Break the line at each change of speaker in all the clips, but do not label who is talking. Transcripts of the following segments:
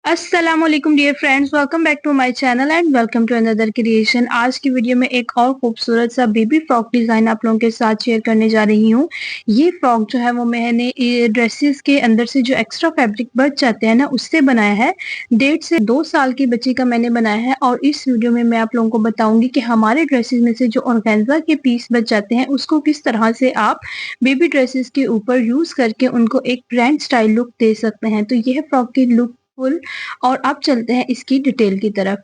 अस्सलामुअलैकुम dear friends, welcome back to my channel and welcome to another creation. आज की video में एक और खूबसूरत सा बेबी फ्रॉक डिजाइन आप लोगों के साथ शेयर करने जा रही हूँ। ये फ्रॉक जो है वो मैंने ड्रेसेस के अंदर से जो एक्स्ट्रा फैब्रिक बच जाते हैं ना, उससे बनाया है। 1.5 से 2 साल की बच्ची का मैंने बनाया है और इस वीडियो में मैं आप लोगों को बताऊंगी कि हमारे ड्रेसेस में से जो ऑर्गेन्जा के पीस बच जाते हैं उसको किस तरह से आप बेबी ड्रेसेस के ऊपर यूज करके उनको एक ब्रांड स्टाइल लुक दे सकते हैं। तो यह फ्रॉक की लुक फुल। और अब चलते हैं इसकी डिटेल की तरफ।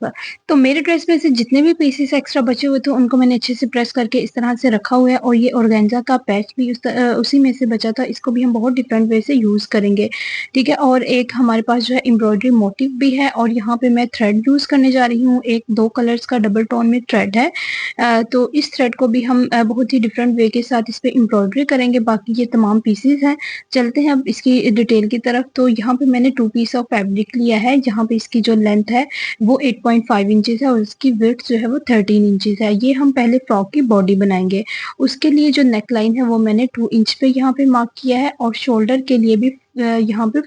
तो मेरे ड्रेस में से जितने भी पीसेस एक्स्ट्रा बचे हुए थे उनको मैंने अच्छे से प्रेस करके इस तरह से रखा हुआ है और ये ऑर्गेन्जा का पैच भी उसी में से बचा था। इसको भी हम बहुत डिफरेंट वे से यूज करेंगे, ठीक है। और एक हमारे पास जो है एम्ब्रॉयडरी मोटिव भी है और यहाँ पे मैं थ्रेड यूज करने जा रही हूँ। एक 2 कलर्स का डबल टोन में थ्रेड है। तो इस थ्रेड को भी हम बहुत ही डिफरेंट वे के साथ इस पे एम्ब्रॉयडरी करेंगे। बाकी ये तमाम पीसेस हैं। चलते हैं अब इसकी डिटेल की तरफ। तो यहाँ पे मैंने 2 पीस ऑफ फैब्रिक लिया है। यहाँ पे इसकी जो लेंथ है वो 8.5 इंचेस है और इसकी विड्थ जो है वो 13 इंचेस है। ये हम पहले फ्रॉक की बॉडी बनाएंगे। उसके लिए जो नेक लाइन है वो मैंने 2 इंच पे यहाँ पे मार्क किया है और शोल्डर के लिए भी यहाँ पे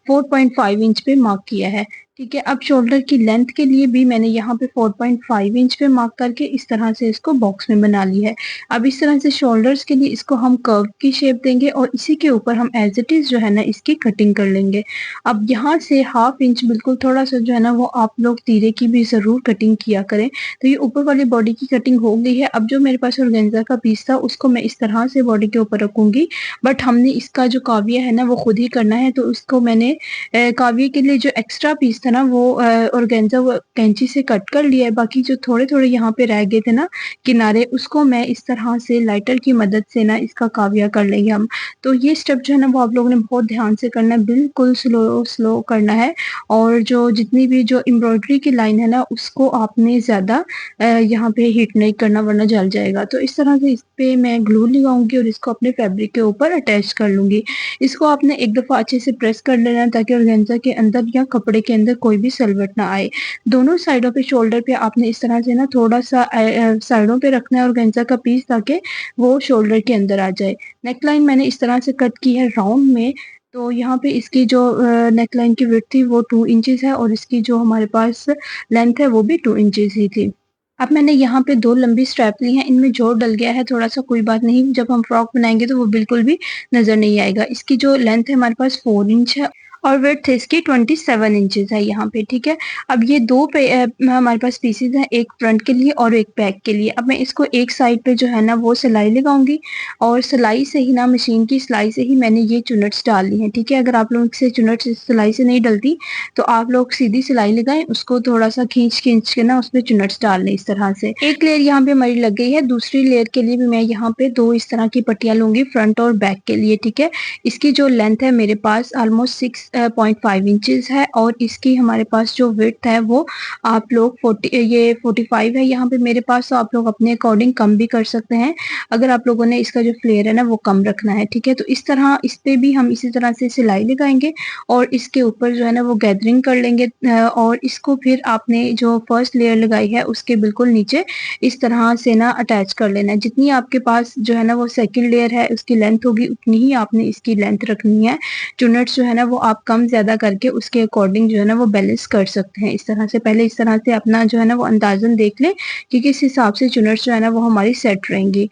4.5 इंच पे मार्क किया है, ठीक है। अब शोल्डर की लेंथ के लिए भी मैंने यहाँ पे 4.5 इंच पे मार्क करके इस तरह से इसको बॉक्स में बना ली है। अब इस तरह से शोल्डर्स के लिए इसको हम कर्व की शेप देंगे और इसी के ऊपर हम एज इट इज जो है ना इसकी कटिंग कर लेंगे। अब यहाँ से 1/2 इंच बिल्कुल थोड़ा सा जो है ना वो आप लोग तीरे की भी जरूर कटिंग किया करें। तो ये ऊपर वाली बॉडी की कटिंग हो गई है। अब जो मेरे पास ऑर्गेन्जा का पीस था उसको मैं इस तरह से बॉडी के ऊपर रखूंगी। बट हमने इसका जो काविया है ना वो खुद ही करना है। तो उसको मैंने काव्य के लिए जो एक्स्ट्रा पीस था ना वो ऑर्गेन्जा वो कैंची से कट कर लिया है। बाकी जो थोड़े थोड़े यहाँ पे रह गए थे ना किनारे, उसको मैं इस तरह से लाइटर की मदद से ना इसका काव्या कर लेंगे हम। तो ये स्टेप जो है ना वो आप लोगों ने बहुत ध्यान से करना है, बिल्कुल स्लो स्लो करना है। और जो जितनी भी जो एम्ब्रॉयडरी की लाइन है ना उसको आपने ज्यादा यहाँ पे हिट नहीं करना वरना जल जाएगा। तो इस तरह से इस पे मैं ग्लू लगाऊंगी और इसको अपने फैब्रिक के ऊपर अटैच कर लूंगी। इसको आपने एक दफा अच्छे से प्रेस कर लेना है ताकि ऑर्गेन्जा के अंदर या कपड़े के अंदर कोई भी सलवट ना आए। दोनों साइडों पे शोल्डर पे आपने इस तरह से ना थोड़ा सा साइडों पे रखना है ऑर्गेन्जा का पीस ताकि वो शोल्डर के अंदर आ जाए। नेकलाइन मैंने इस तरह से कट की है राउंड में। तो यहाँ पे इसकी जो नेकलाइन की विड्थ थी वो 2 इंचेस है और इसकी जो हमारे पास लेंथ है वो भी 2 इंचेस ही थी। अब मैंने यहाँ पे 2 लंबी स्ट्रैप ली हैं, इनमें जोर डल गया है थोड़ा सा, कोई बात नहीं। जब हम फ्रॉक बनाएंगे तो वो बिल्कुल भी नजर नहीं आएगा। इसकी जो लेंथ है हमारे पास 4 इंच है और विड्थ इसकी 27 इंचेस है यहाँ पे, ठीक है। अब ये हमारे पास पीसेज हैं, एक फ्रंट के लिए और एक बैक के लिए। अब मैं इसको एक साइड पे जो है ना वो सिलाई लगाऊंगी और सिलाई से ही ना, मशीन की सिलाई से ही मैंने ये चुनट्स डाल ली हैं, ठीक है। अगर आप लोग से चुनट्स सिलाई से नहीं डलती तो आप लोग सीधी सिलाई लगाएं, उसको थोड़ा सा खींच खींच के ना उसमें चुनट्स डाल लें। इस तरह से एक लेयर यहाँ पे हमारी लग गई है। दूसरी लेयर के लिए भी मैं यहाँ पे 2 इस तरह की पट्टियां लूंगी फ्रंट और बैक के लिए, ठीक है। इसकी जो लेंथ है मेरे पास ऑलमोस्ट 6.5 इंचेस है और इसकी हमारे पास जो विड्थ है वो आप लोग 45 है यहाँ पे मेरे पास। तो आप लोग अपने अकॉर्डिंग कम भी कर सकते हैं अगर आप लोगों ने इसका जो फ्लेयर है ना वो कम रखना है, ठीक है। तो इस तरह इस पे भी हम इसी तरह से सिलाई लगाएंगे और इसके ऊपर जो है ना वो गैदरिंग कर लेंगे। और इसको फिर आपने जो फर्स्ट लेयर लगाई है उसके बिल्कुल नीचे इस तरह से ना अटैच कर लेना है। जितनी आपके पास जो है ना वो सेकंड लेयर है उसकी लेंथ होगी उतनी ही आपने इसकी लेंथ रखनी है। चुनट्स जो है ना वो आप कम ज्यादा करके उसके अकॉर्डिंग जो है ना वो बैलेंस कर सकते हैं। इस तरह से पहले इस तरह से अपना जो है ना वो अंदाजन देख लें कि किस हिसाब से चुनट्स जो है ना वो हमारी सेट रहेंगी।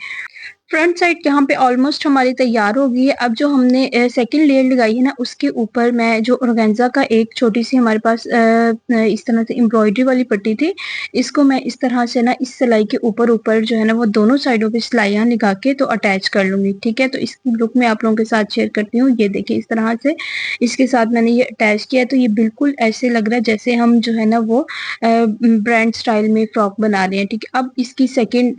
फ्रंट साइड यहाँ पे ऑलमोस्ट हमारी तैयार हो गई है। अब जो हमने सेकंड लेयर लगाई है ना उसके ऊपर मैं जो ऑर्गेन्जा का एक छोटी सी हमारे पास इस तरह से एम्ब्रॉयडरी वाली पट्टी थी, इसको मैं इस तरह से ना इस सिलाई के ऊपर ऊपर जो है ना वो दोनों साइडों पे सिलाइयाँ लगा के तो अटैच कर लूंगी, ठीक है। तो इसकी लुक मैं आप लोगों के साथ शेयर करती हूँ। ये देखिए इस तरह से इसके साथ मैंने ये अटैच किया है। तो ये बिल्कुल ऐसे लग रहा है जैसे हम जो है ना वो ब्रांड स्टाइल में फ्रॉक बना रहे हैं, ठीक है। अब इसकी सेकेंड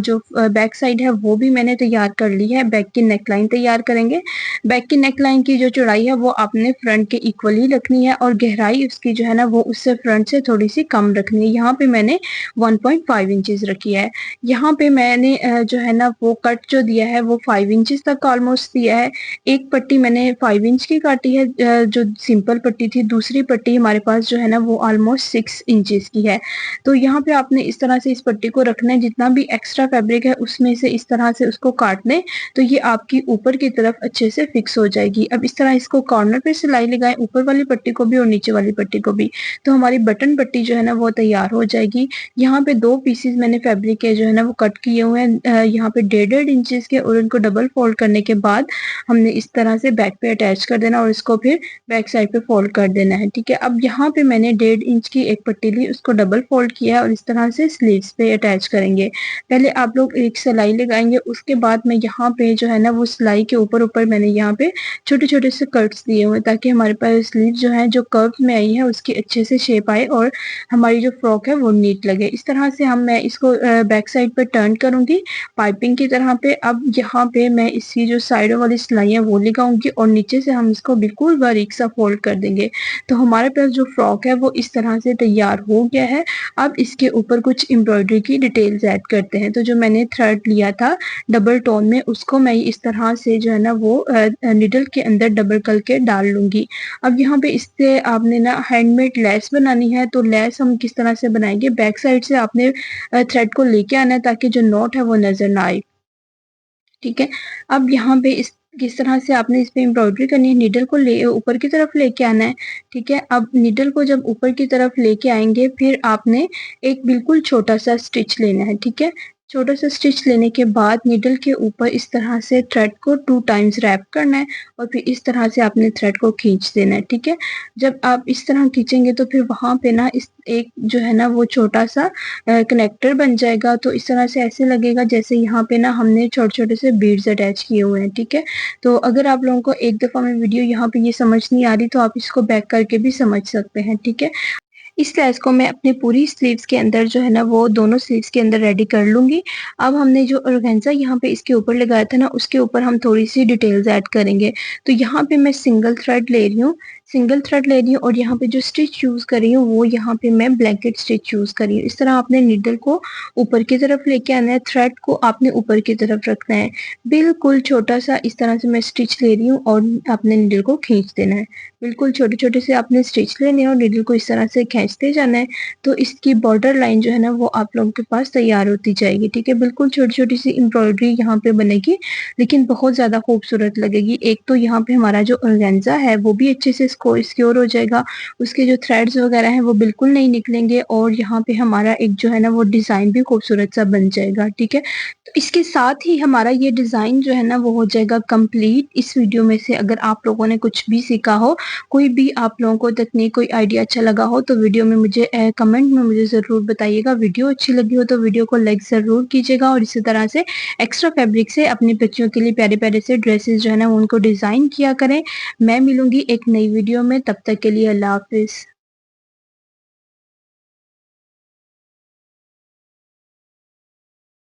जो बैक साइड है वो भी मैंने तैयार कर ली है। बैक की नेकलाइन तैयार करेंगे। बैक की नेकलाइन की जो चौड़ाई है वो आपने फ्रंट के इक्वली रखनी है और गहराई उसकी जो है ना वो उससे फ्रंट से थोड़ी सी कम रखनी है। यहाँ पे मैंने 1.5 इंचेस रखी है। यहाँ पे मैंने जो है ना वो कट जो दिया है वो 5 इंचेस तक ऑलमोस्ट दिया है। एक पट्टी मैंने 5 इंच की काटी है जो सिंपल पट्टी थी। दूसरी पट्टी हमारे पास जो है ना वो ऑलमोस्ट 6 इंचेस की है। तो यहाँ पे आपने इस तरह से इस पट्टी को रखना है। जितना भी एक्स्ट्रा फैब्रिक है उसमें से इस तरह से उसको काट दें तो ये आपकी ऊपर की तरफ अच्छे से फिक्स हो जाएगी। अब इस तरह इसको कॉर्नर पे सिलाई लगाएं, ऊपर वाली पट्टी को भी और नीचे वाली पट्टी को भी, तो हमारी बटन पट्टी जो है ना वो तैयार हो जाएगी। यहाँ पे 2 पीसेस मैंने फैब्रिक के जो है ना वो कट किए हुए हैं यहाँ पे 1.5 इंचेस के, और उनको डबल फोल्ड करने के बाद हमने इस तरह से बैक पे अटैच कर देना और इसको फिर बैक साइड पे फोल्ड कर देना है। ठीक है, अब यहाँ पे मैंने 1.5 इंच की एक पट्टी ली, उसको डबल फोल्ड किया है और इस तरह से स्लीव्स पे अटैच करेंगे। पहले आप लोग एक सिलाई लगाएंगे, उसके बाद मैं यहाँ पे जो है ना वो सिलाई के ऊपर ऊपर मैंने यहाँ पे छोटे छोटे से कट्स दिए हुए ताकि हमारे पास स्लीव जो है जो कर्व में आई है उसकी अच्छे से शेप आए और हमारी जो फ्रॉक है वो नीट लगे। इस तरह से मैं इसको बैक साइड पे टर्न करूंगी पाइपिंग की तरह पे। अब यहाँ पे मैं इसकी जो साइडों वाली सिलाई है वो लगाऊंगी और नीचे से हम इसको बिल्कुल बारीक सा फोल्ड कर देंगे। तो हमारे पास जो फ्रॉक है वो इस तरह से तैयार हो गया है। अब इसके ऊपर कुछ एम्ब्रॉयडरी की डिटेल्स ऐड करते हैं। तो जो मैंने थ्रेड लिया था डबल टोन में, उसको मैं इस तरह से जो है ना वो निडल के अंदर डबल करके डाल लूंगी। अब यहाँ पे इससे आपने ना हैंडमेड लेस बनानी है, तो लेस हम किस तरह से बनाएंगे, बैक साइड से आपने थ्रेड को लेके आना है ताकि जो नॉट है वो नजर ना आए। ठीक है, अब यहाँ पे इस किस तरह से आपने इस पे एम्ब्रॉयडरी करनी है, नीडल को ले ऊपर की तरफ लेके आना है। ठीक है, अब नीडल को जब ऊपर की तरफ लेके आएंगे फिर आपने एक बिल्कुल छोटा सा स्टिच लेना है। ठीक है, छोटा सा स्टिच लेने के बाद नीडल के ऊपर इस तरह से थ्रेड को 2 टाइम्स रैप करना है और फिर इस तरह से आपने थ्रेड को खींच देना है। ठीक है, जब आप इस तरह खींचेंगे तो फिर वहां पे ना इस एक जो है ना वो छोटा सा कनेक्टर बन जाएगा। तो इस तरह से ऐसे लगेगा जैसे यहाँ पे ना हमने छोटे छोटे से बीड्स अटैच किए हुए हैं। ठीक है, तो अगर आप लोगों को एक दफा में वीडियो यहाँ पे ये समझ नहीं आ रही तो आप इसको बैक करके भी समझ सकते हैं। ठीक है, इस लेस को मैं अपनी पूरी स्लीव्स के अंदर जो है ना वो दोनों स्लीव्स के अंदर रेडी कर लूंगी। अब हमने जो ऑर्गेन्जा यहाँ पे इसके ऊपर लगाया था ना उसके ऊपर हम थोड़ी सी डिटेल्स ऐड करेंगे। तो यहाँ पे मैं सिंगल थ्रेड ले रही हूँ, और यहाँ पे जो स्टिच यूज कर रही हूँ वो यहाँ पे मैं ब्लैंकेट स्टिच यूज कर रही हूँ। इस तरह आपने नीडल को ऊपर की तरफ लेके आना है, थ्रेड को आपने ऊपर की तरफ रखना है, बिल्कुल छोटा सा इस तरह से मैं स्टिच ले रही हूँ और आपने नीडल को खींच देना है। बिल्कुल छोटे छोटे से आपने स्टिच लेने हैं और नीडल को इस तरह से खींचते जाना है। तो इसकी बॉर्डर लाइन जो है ना वो आप लोगों के पास तैयार होती जाएगी। ठीक है, बिल्कुल छोटी छोटी सी एम्ब्रॉयडरी यहाँ पे बनेगी लेकिन बहुत ज्यादा खूबसूरत लगेगी। एक तो यहाँ पे हमारा जो ऑर्गेन्जा है वो भी अच्छे से सिक्योर हो जाएगा, उसके जो थ्रेड्स वगैरह हैं वो बिल्कुल नहीं निकलेंगे और यहाँ पे हमारा एक जो है ना वो डिजाइन भी खूबसूरत सा बन जाएगा। ठीक है, तो इसके साथ ही हमारा ये डिजाइन जो है ना वो हो जाएगा कंप्लीट। इस वीडियो में से अगर आप लोगों ने कुछ भी सीखा हो, कोई भी आप लोगों को तकनीक कोई आइडिया अच्छा लगा हो तो वीडियो में मुझे कमेंट में मुझे जरूर बताइएगा। वीडियो अच्छी लगी हो तो वीडियो को लाइक जरूर कीजिएगा और इसी तरह से एक्स्ट्रा फैब्रिक से अपने बच्चों के लिए प्यारे प्यारे से ड्रेसेस जो है ना उनको डिजाइन किया करें। मैं मिलूंगी एक नई वीडियो में, तब तक के लिए अल्लाह हाफिज।